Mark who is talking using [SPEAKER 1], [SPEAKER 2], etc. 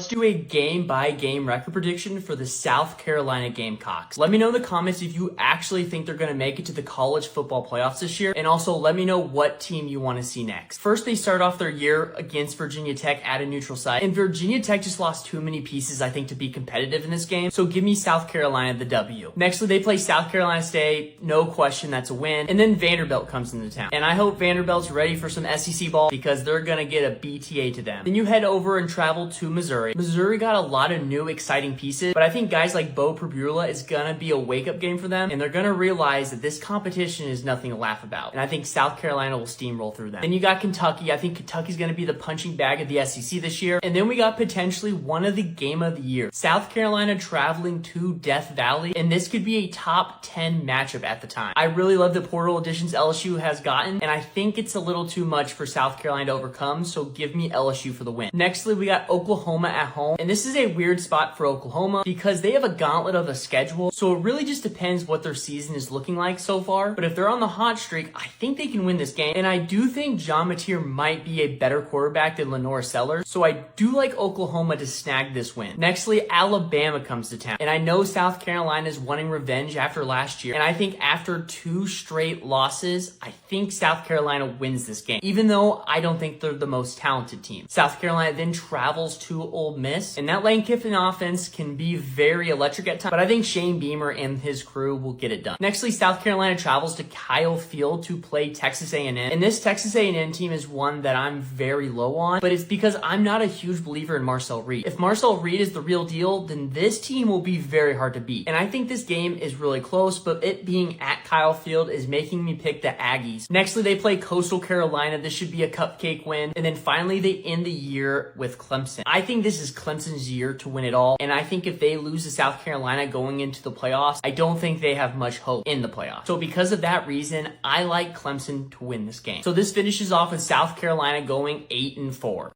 [SPEAKER 1] let's do a game-by-game record prediction for the South Carolina Gamecocks. Let me know in the comments if you actually think they're going to make it to the college football playoffs this year, and also let me know what team you want to see next. First, they start off their year against Virginia Tech at a neutral site, and Virginia Tech just lost too many pieces, I think, to be competitive in this game, so give me South Carolina the W. Nextly, they play South Carolina State. No question, that's a win. And then Vanderbilt comes into town, and I hope Vanderbilt's ready for some SEC ball because they're going to get a BTA to them. Then you head over and travel to Missouri. Missouri got a lot of new exciting pieces, but I think guys like Bo Pribula is going to be a wake-up game for them, and they're going to realize that this competition is nothing to laugh about. And I think South Carolina will steamroll through them. Then you got Kentucky. I think Kentucky's going to be the punching bag of the SEC this year. And then we got potentially one of the game of the year. South Carolina traveling to Death Valley, and this could be a top 10 matchup at the time. I really love the portal additions LSU has gotten, and I think it's a little too much for South Carolina to overcome, so give me LSU for the win. Nextly, we got Oklahoma at home, and this is a weird spot for Oklahoma because they have a gauntlet of a schedule, so it really just depends what their season is looking like so far. But if they're on the hot streak, I think they can win this game, and I do think John Mateer might be a better quarterback than Lenore Sellers, so I do like Oklahoma to snag this win. Nextly, Alabama comes to town, and I know South Carolina is wanting revenge after last year, and I think after 2 straight losses, I think South Carolina wins this game, even though I don't think they're the most talented team. South Carolina then travels to Ole Miss, and that Lane Kiffin offense can be very electric at times, but I think Shane Beamer and his crew will get it done. Nextly, South Carolina travels to Kyle Field to play Texas A&M, and this Texas A&M team is one that I'm very low on, but it's because I'm not a huge believer in Marcel Reed. If Marcel Reed is the real deal, then this team will be very hard to beat, and I think this game is really close, but it being at Kyle Field is making me pick the Aggies. Nextly, they play Coastal Carolina. This should be a cupcake win, and then finally they end the year with Clemson. I think this is Clemson's year to win it all, and I think if they lose to South Carolina going into the playoffs, I don't think they have much hope in the playoffs. So because of that reason, I like Clemson to win this game. So this finishes off with South Carolina going 8-4.